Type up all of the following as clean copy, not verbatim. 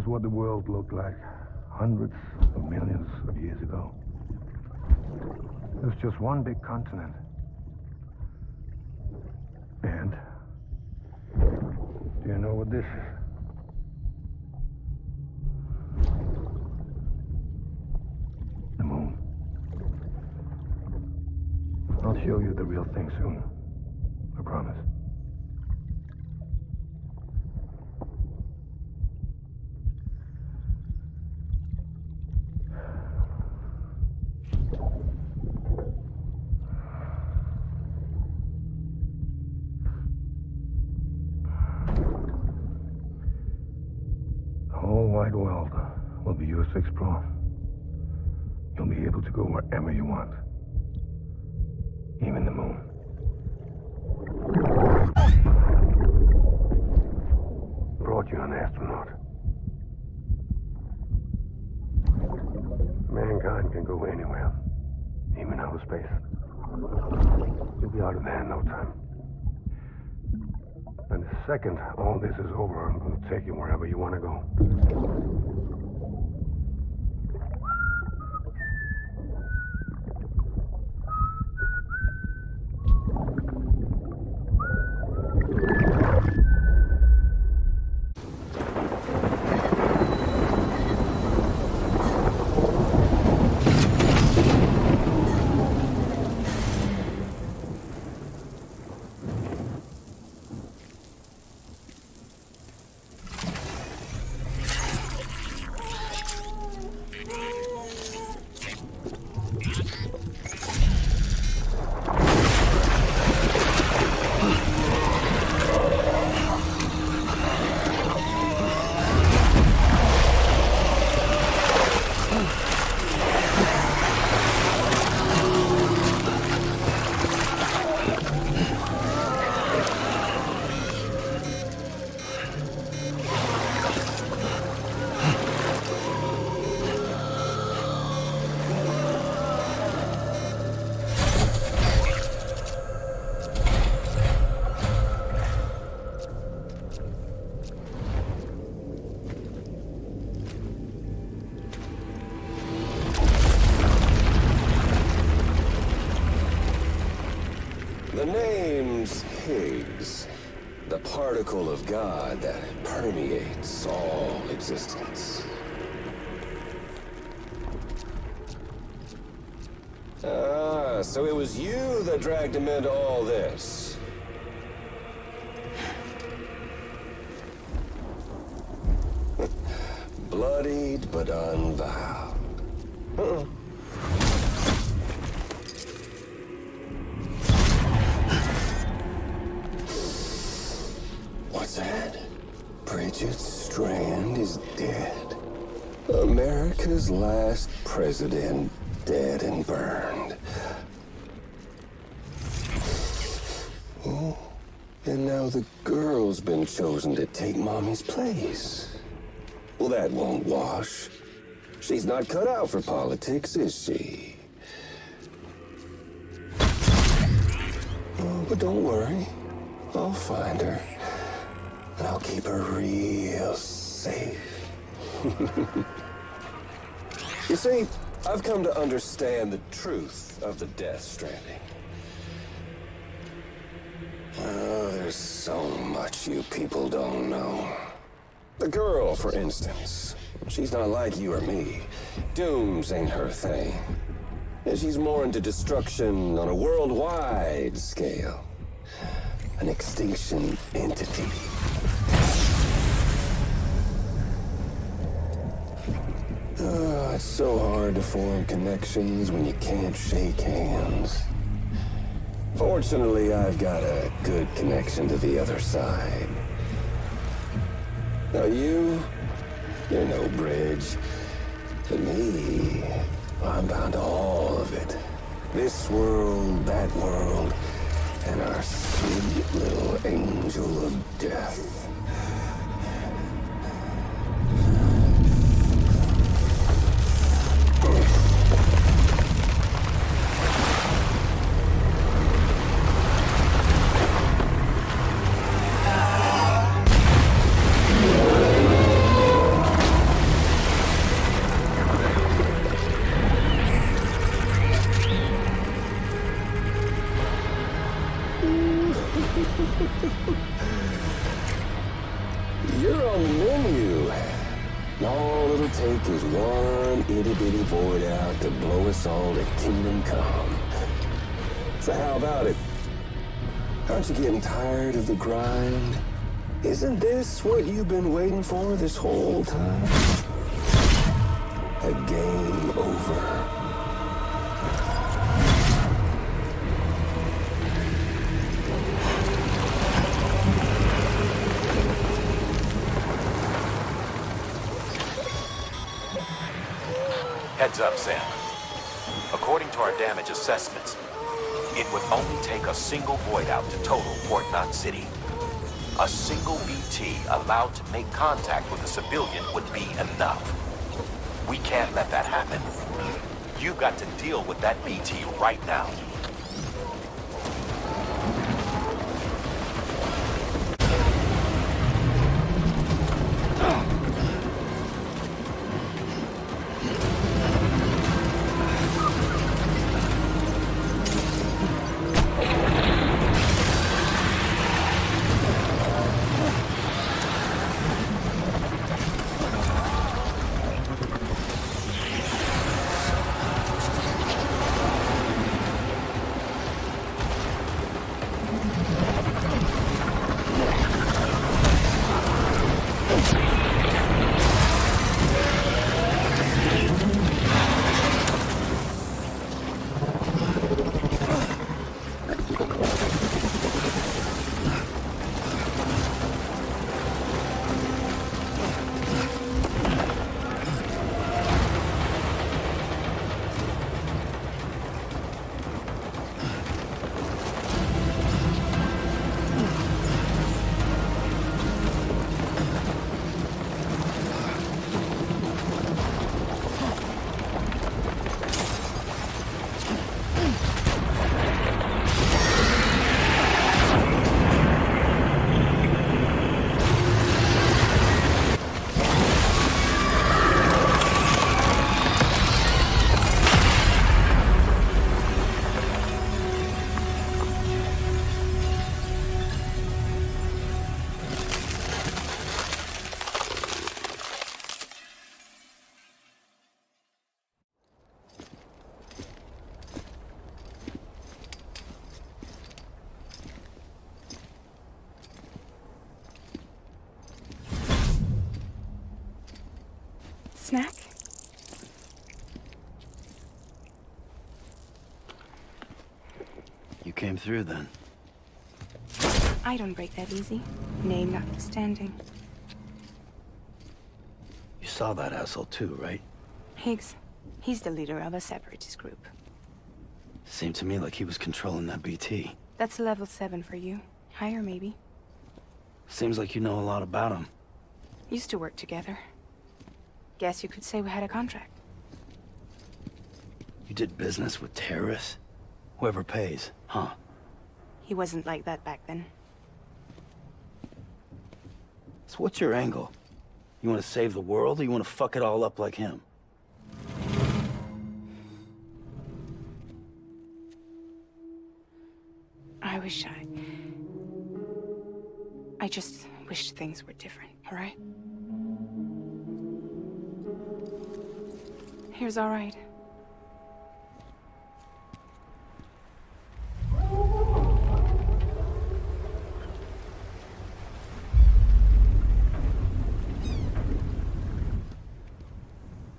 is what the world looked like hundreds of millions of years ago. It was just one big continent. And do you know what this is? The moon. I'll show you the real thing soon. I promise. The whole wide world will be yours to explore. You'll be able to go wherever you want. Even the moon. Brought you an astronaut. Mankind can go anywhere, even outer space. You'll be out of there in no time. And the second all this is over, I'm going to take you wherever you want to go. The name's Higgs, the particle of God that permeates all existence. Ah, so it was you that dragged him into all this. Bloodied but unvowed. Uh-oh. What's that? Bridget Strand is dead. America's last president dead and burned. Oh, and now the girl's been chosen to take Mommy's place. Well, that won't wash. She's not cut out for politics, is she? Oh, but don't worry. I'll find her. And I'll keep her real safe. You see, I've come to understand the truth of the Death Stranding. Oh, there's so much you people don't know. The girl, for instance, she's not like you or me. Dooms ain't her thing. And she's more into destruction on a worldwide scale. An extinction entity. Oh, it's so hard to form connections when you can't shake hands. Fortunately, I've got a good connection to the other side. Now you're no bridge. To me, I'm bound to all of it. This world, that world, and our sweet little angel of death. would take is one itty-bitty void out to blow us all to kingdom come. So how about it? Aren't you getting tired of the grind? Isn't this what you've been waiting for this whole time? A game over. Heads up, Sam. According to our damage assessments, it would only take a single void out to total Port Knot City. A single BT allowed to make contact with a civilian would be enough. We can't let that happen. You've got to deal with that BT right now. Snack? You came through then. I don't break that easy. Name notwithstanding. You saw that asshole too, right? Higgs. He's the leader of a separatist group. Seemed to me like he was controlling that BT. That's level 7 for you. Higher, maybe. Seems like you know a lot about him. Used to work together. Guess you could say we had a contract. You did business with terrorists? Whoever pays, huh? He wasn't like that back then. So what's your angle? You want to save the world, or you want to fuck it all up like him? I just wish things were different, all right? Here's all right.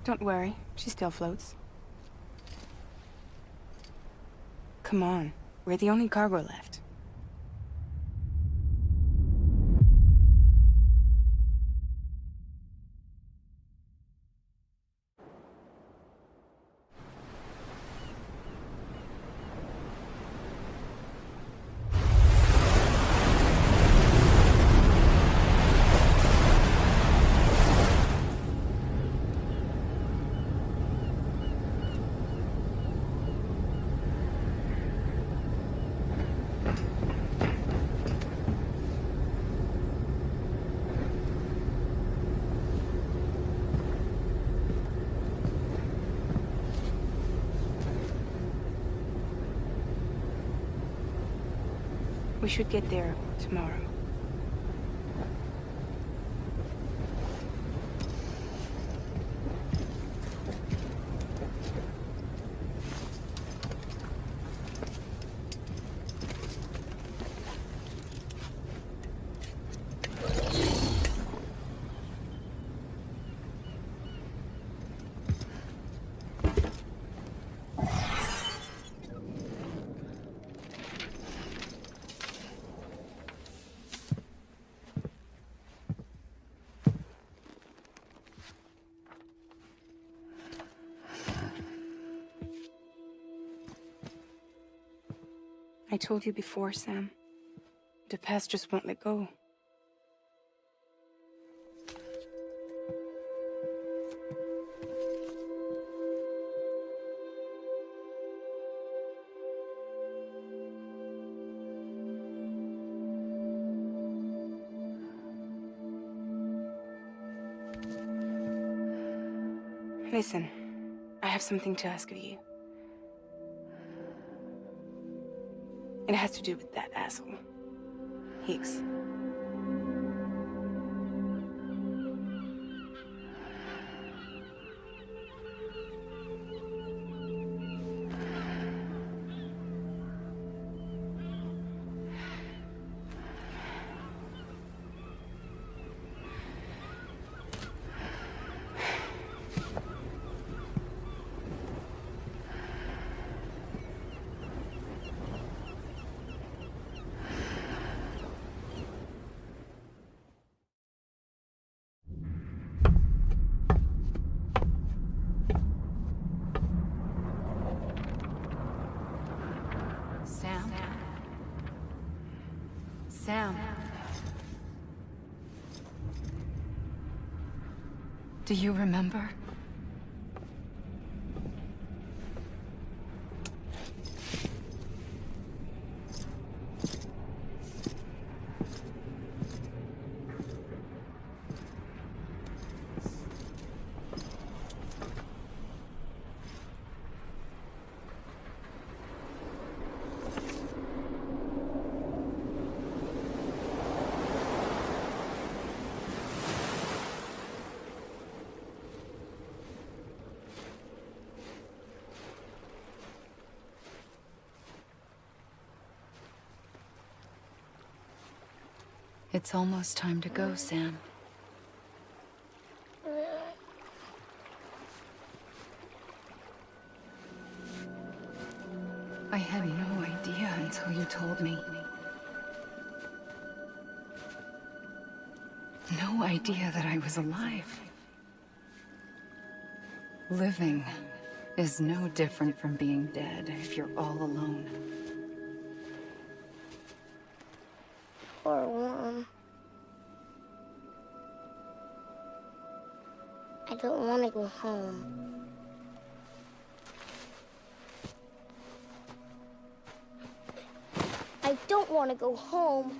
Don't worry, she still floats. Come on, we're the only cargo left. We should get there tomorrow. I told you before, Sam. The past just won't let go. Listen, I have something to ask of you. It has to do with that asshole, Higgs. Sam? Sam? Do you remember? It's almost time to go, Sam. I had no idea until you told me. No idea that I was alive. Living is no different from being dead if you're all alone. Poor Worm. I don't want to go home. I don't want to go home.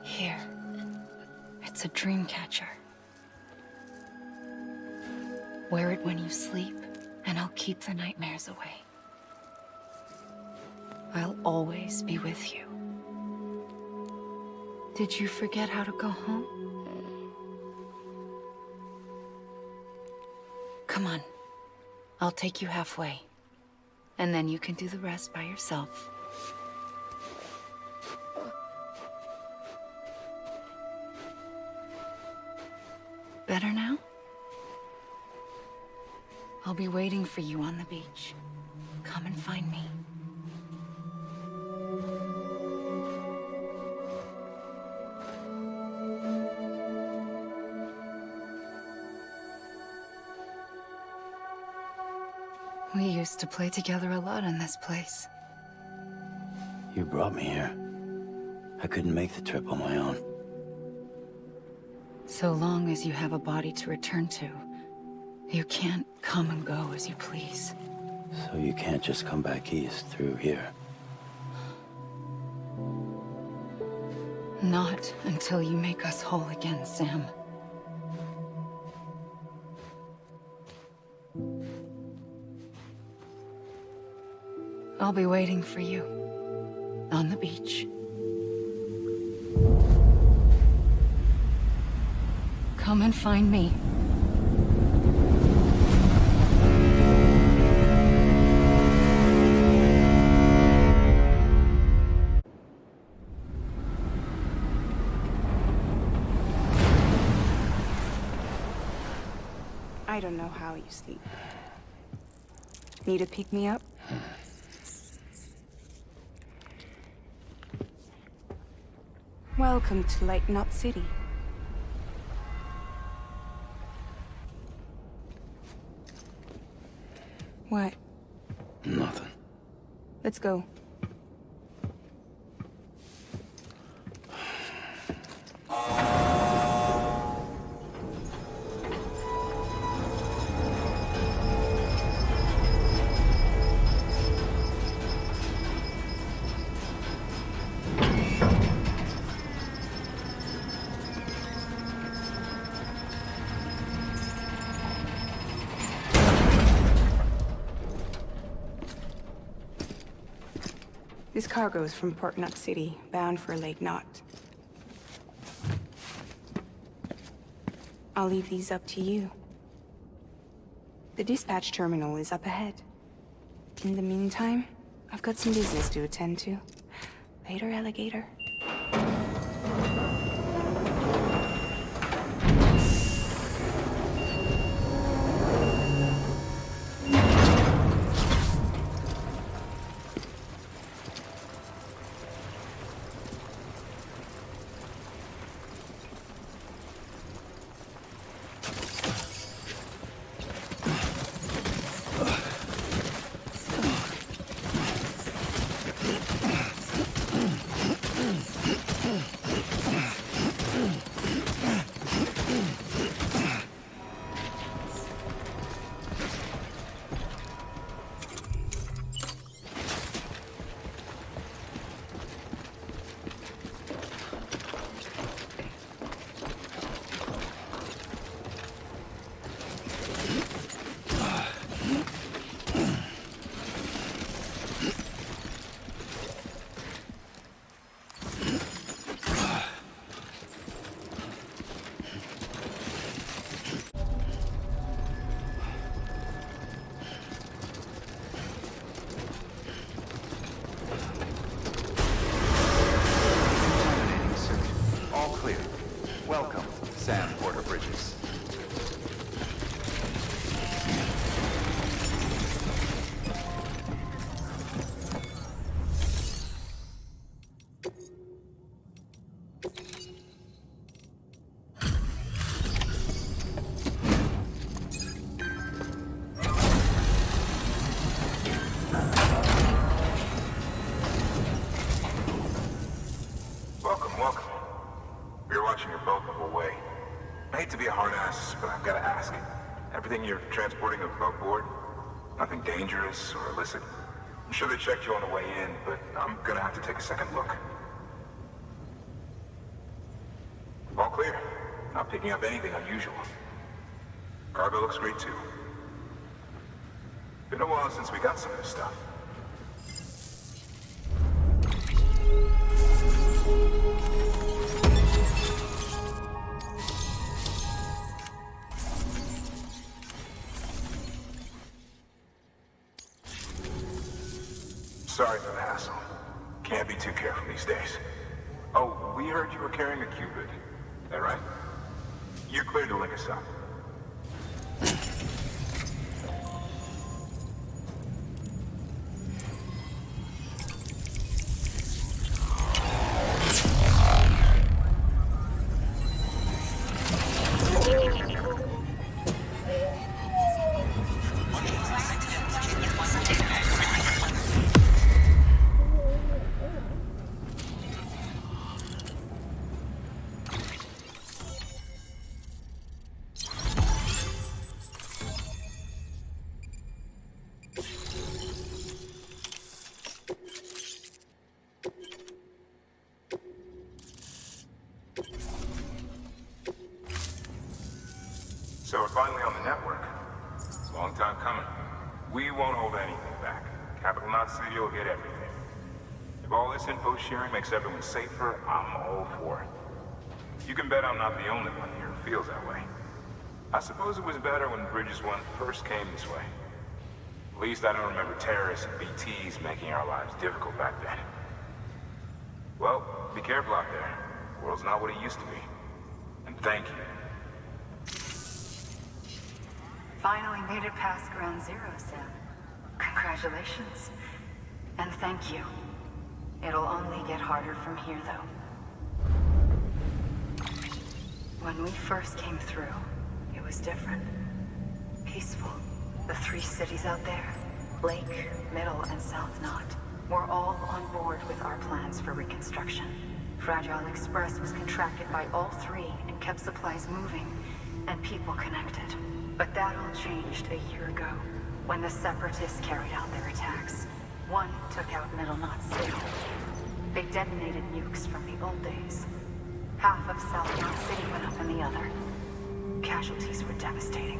Here. It's a dream catcher. Wear it when you sleep, and I'll keep the nightmares away. I'll always be with you. Did you forget how to go home? Come on. I'll take you halfway. And then you can do the rest by yourself. Better now? I'll be waiting for you on the beach. Come and find me. We used to play together a lot in this place. You brought me here. I couldn't make the trip on my own. So long as you have a body to return to, you can't come and go as you please. So you can't just come back east through here. Not until you make us whole again, Sam. I'll be waiting for you on the beach. Come and find me. I don't know how you sleep. Need to pick me up? Welcome to Lake Knot City. What? Nothing. Let's go. This cargo is from Port Knot City, bound for Lake Knot. I'll leave these up to you. The dispatch terminal is up ahead. In the meantime, I've got some business to attend to. Later, alligator. Welcome, Sam Porter Bridges. Welcome. You're watching your boat the whole way. I hate to be a hard ass, but I've got to ask. Everything you're transporting above board? Nothing dangerous or illicit? I'm sure they checked you on the way in, but I'm gonna have to take a second look. All clear. Not picking up anything unusual. Cargo looks great too. Been a while since we got some of this stuff. Sorry for the hassle. Can't be too careful these days. Oh, we heard you were carrying a Cupid. That right? You're cleared to link us up. So we're finally on the network. It's a long time coming. We won't hold anything back. Capital Knot City will get everything. If all this info sharing makes everyone safer, I'm all for it. You can bet I'm not the only one here who feels that way. I suppose it was better when Bridges 1 first came this way. At least I don't remember terrorists and BTs making our lives difficult back then. Well, be careful out there. The world's not what it used to be. And thank you. Finally made it past ground zero, Sam. Congratulations. And thank you. It'll only get harder from here, though. When we first came through, it was different. Peaceful. The 3 cities out there, Lake, Middle, and South Knot, were all on board with our plans for reconstruction. Fragile Express was contracted by all 3 and kept supplies moving and people connected. But that all changed a year ago, when the Separatists carried out their attacks. One took out Middle Knot City. They detonated nukes from the old days. Half of South Knot City went up in the other. Casualties were devastating.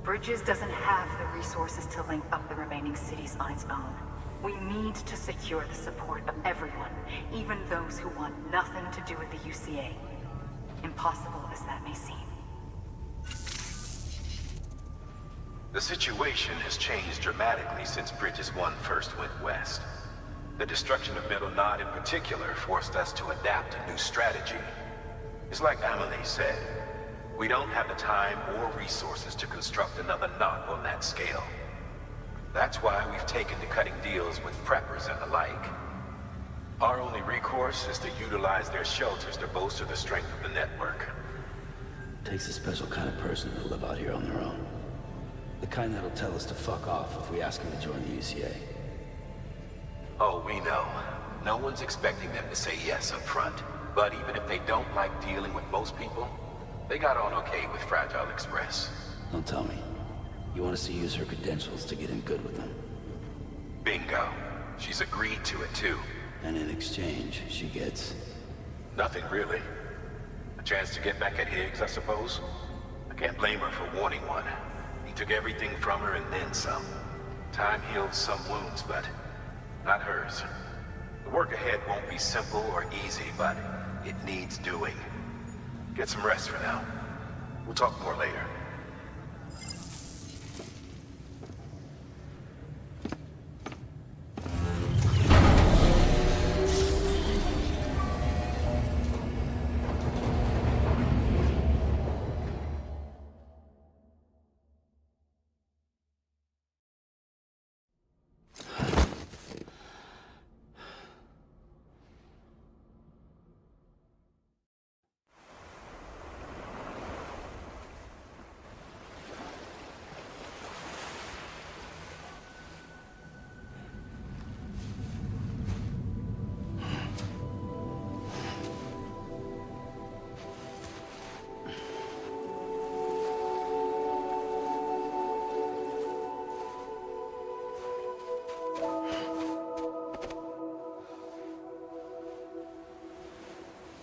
Bridges doesn't have the resources to link up the remaining cities on its own. We need to secure the support of everyone, even those who want nothing to do with the UCA. Impossible as that may seem. The situation has changed dramatically since Bridges 1 first went west. The destruction of Middle Knot in particular forced us to adapt a new strategy. It's like Amelie said, we don't have the time or resources to construct another knot on that scale. That's why we've taken to cutting deals with preppers and the like. Our only recourse is to utilize their shelters to bolster the strength of the network. Takes a special kind of person to live out here on their own. The kind that'll tell us to fuck off if we ask him to join the UCA. Oh, we know. No one's expecting them to say yes up front. But even if they don't like dealing with most people, they got on okay with Fragile Express. Don't tell me. You want us to use her credentials to get in good with them? Bingo. She's agreed to it too. And in exchange, she gets... Nothing really. A chance to get back at Higgs, I suppose? I can't blame her for wanting one. He took everything from her and then some. Time heals some wounds, but not hers. The work ahead won't be simple or easy, but it needs doing. Get some rest for now. We'll talk more later.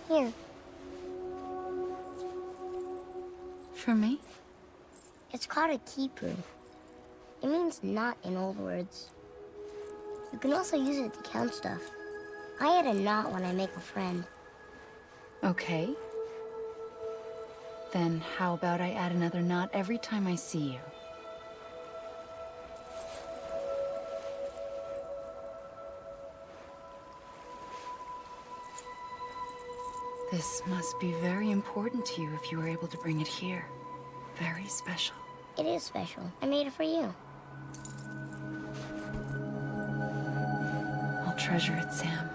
Here. For me? It's called a keeper. It means knot in old words. You can also use it to count stuff. I add a knot when I make a friend. Okay. Then how about I add another knot every time I see you? This must be very important to you if you were able to bring it here. Very special. It is special. I made it for you. I'll treasure it, Sam.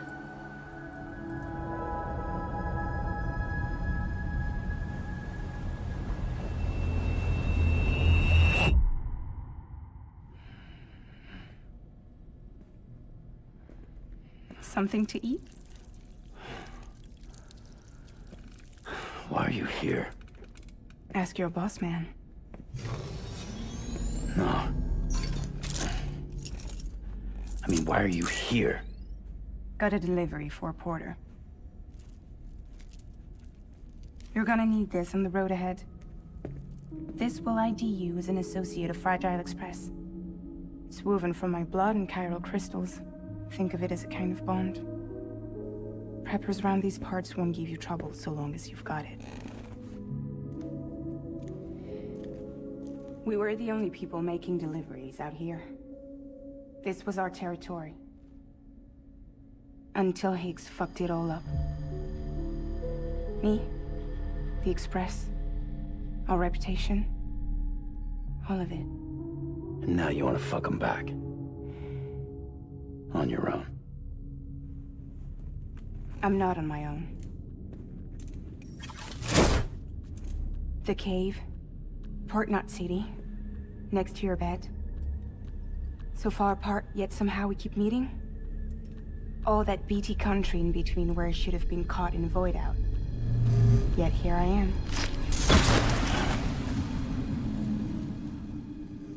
Something to eat? Why are you here? Ask your boss man. No. I mean, why are you here? Got a delivery for a porter. You're gonna need this on the road ahead. This will ID you as an associate of Fragile Express. It's woven from my blood and chiral crystals. Think of it as a kind of bond. Preppers around these parts won't give you trouble so long as you've got it. We were the only people making deliveries out here. This was our territory. Until Higgs fucked it all up. Me, the Express, our reputation, all of it. And now you want to fuck them back. On your own. I'm not on my own. The cave. Port Knot City. Next to your bed. So far apart, yet somehow we keep meeting. All that BT country in between where I should have been caught in Void Out. Yet here I am.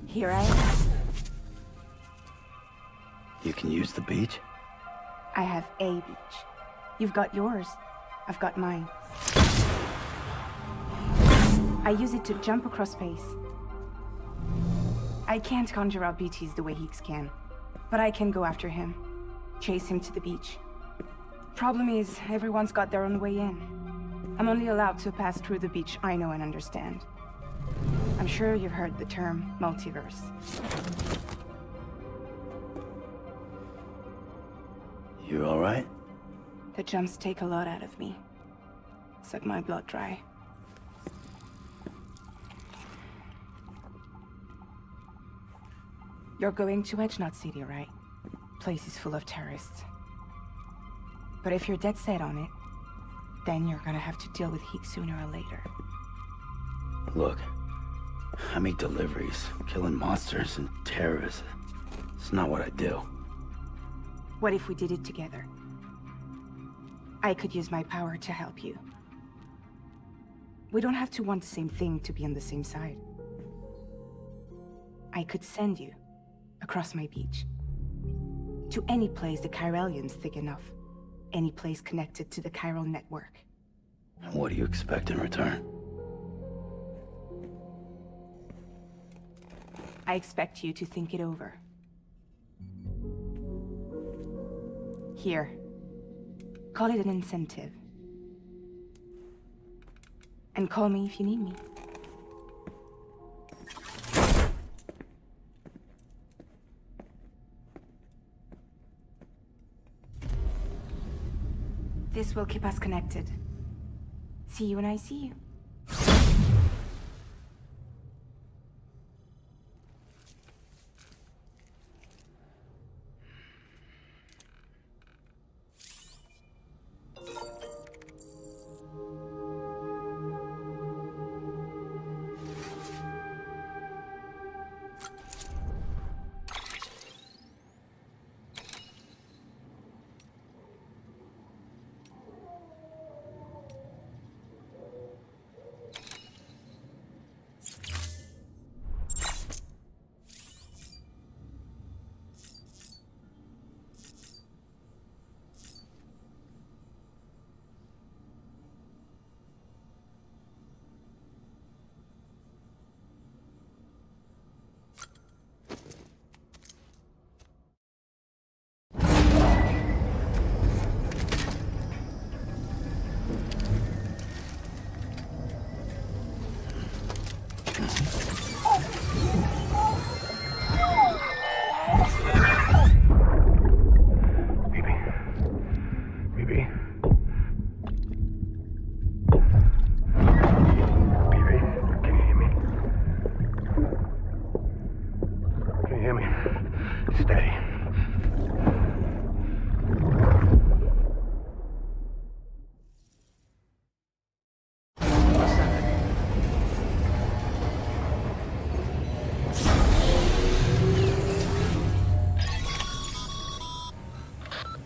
Here I am. You can use the beach? I have a beach. You've got yours. I've got mine. I use it to jump across space. I can't conjure out BTs the way Heeks can, but I can go after him. Chase him to the beach. Problem is, everyone's got their own way in. I'm only allowed to pass through the beach I know and understand. I'm sure you've heard the term multiverse. You all right? The jumps take a lot out of me. Suck my blood dry. You're going to Edge Knot City, right? Place is full of terrorists. But if you're dead set on it, then you're gonna have to deal with Heek sooner or later. Look, I make deliveries, killing monsters and terrorists. It's not what I do. What if we did it together? I could use my power to help you. We don't have to want the same thing to be on the same side. I could send you across my beach. To any place the Chiralian's thick enough. Any place connected to the Chiral network. What do you expect in return? I expect you to think it over. Here. Call it an incentive. And call me if you need me. This will keep us connected. See you when I see you.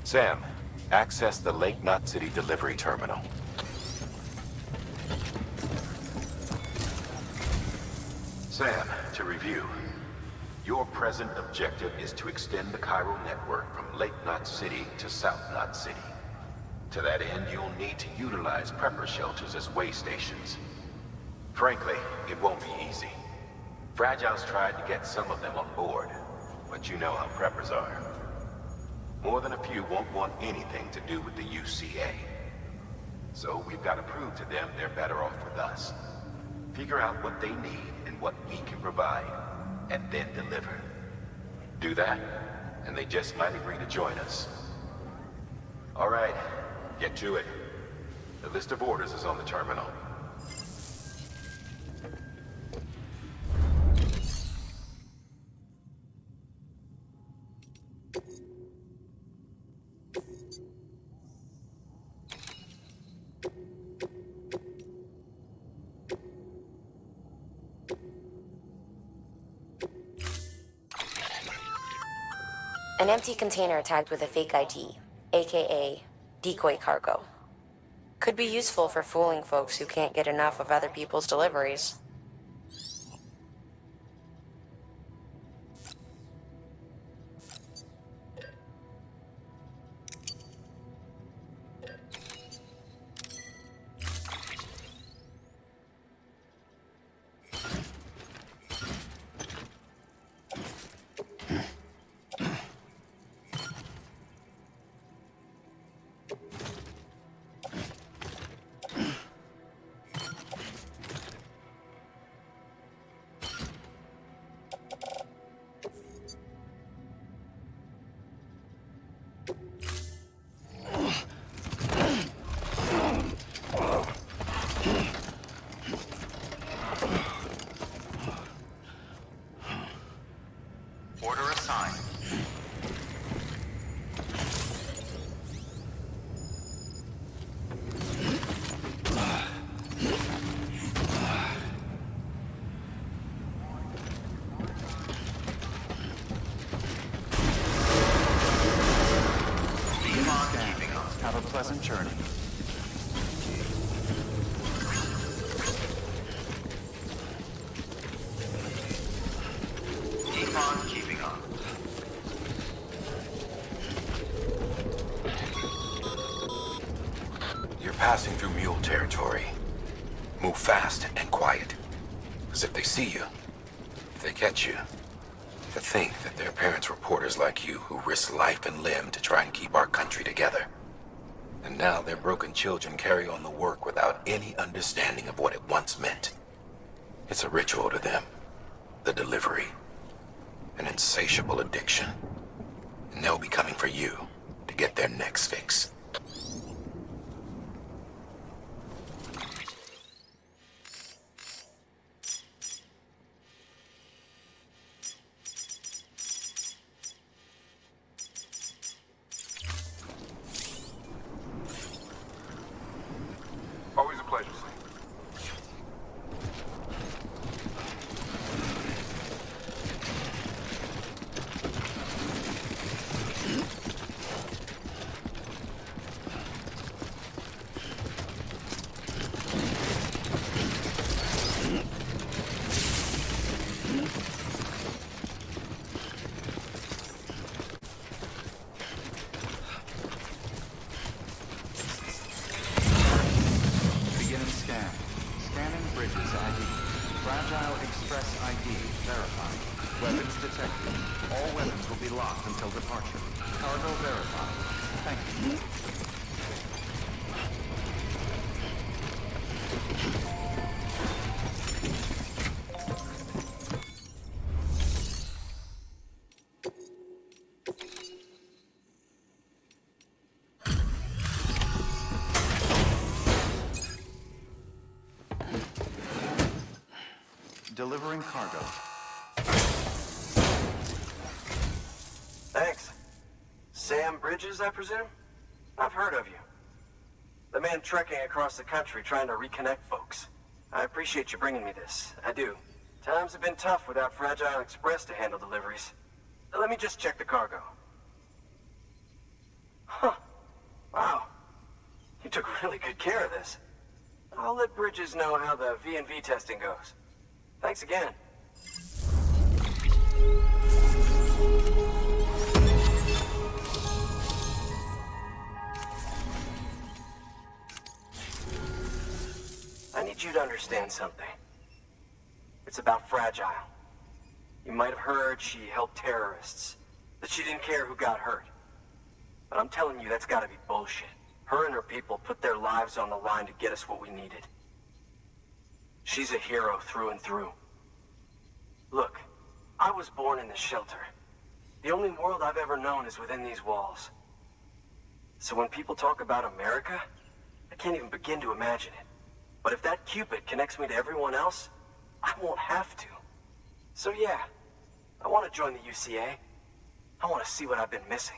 Sam, access the Lake Knot City delivery terminal. Sam, to review. Your present objective is to extend the chiral network from Lake Knot City to South Knot City. To that end, you'll need to utilize prepper shelters as way stations. Frankly, it won't be easy. Fragile's tried to get some of them on board, but you know how preppers are. More than a few won't want anything to do with the UCA. So we've got to prove to them they're better off with us. Figure out what they need and what we can provide, and then deliver. Do that, and they just might agree to join us. All right, get to it. The list of orders is on the terminal. An empty container tagged with a fake ID, aka decoy cargo. Could be useful for fooling folks who can't get enough of other people's deliveries. Order assigned. Keep on keeping on. Have a pleasant journey. Keep on keeping on. You're passing through mule territory. Move fast and quiet. Because if they see you, if they catch you, to think that their parents reporters like you who risk life and limb to try and keep our country together. And now their broken children carry on the work without any understanding of what it once meant. It's a ritual to them. The delivery. An insatiable addiction. And they'll be coming for you to get their next fix. Always a pleasure, Sam. Beginning scan. Scanning bridges ID. Fragile Express ID verified. Weapons detected. All weapons will be locked until departure. Cargo verified. Thank you. Delivering cargo. Thanks. Sam Bridges, I presume? I've heard of you. The man trekking across the country trying to reconnect folks. I appreciate you bringing me this. I do. Times have been tough without Fragile Express to handle deliveries. Let me just check the cargo. Huh. Wow. You took really good care of this. I'll let Bridges know how the V&V testing goes. Thanks again. I need you to understand something. It's about Fragile. You might have heard she helped terrorists, that she didn't care who got hurt. But I'm telling you, that's gotta be bullshit. Her and her people put their lives on the line to get us what we needed. She's a hero through and through. Look, I was born in this shelter. The only world I've ever known is within these walls. So when people talk about America, I can't even begin to imagine it. But if that Cupid connects me to everyone else, I won't have to. So yeah, I want to join the UCA. I want to see what I've been missing.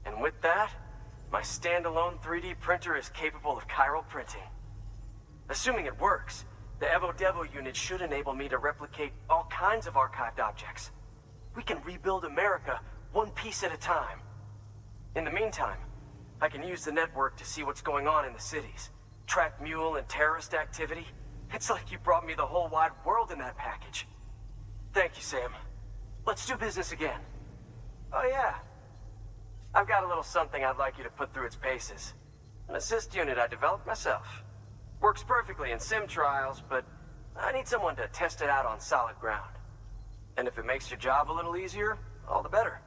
And with that, my standalone 3D printer is capable of chiral printing. Assuming it works, the Evo Devo unit should enable me to replicate all kinds of archived objects. We can rebuild America one piece at a time. In the meantime, I can use the network to see what's going on in the cities, track mule and terrorist activity. It's like you brought me the whole wide world in that package. Thank you, Sam. Let's do business again. Oh yeah. I've got a little something I'd like you to put through its paces. An assist unit I developed myself. Works perfectly in sim trials, but I need someone to test it out on solid ground. And if it makes your job a little easier, all the better.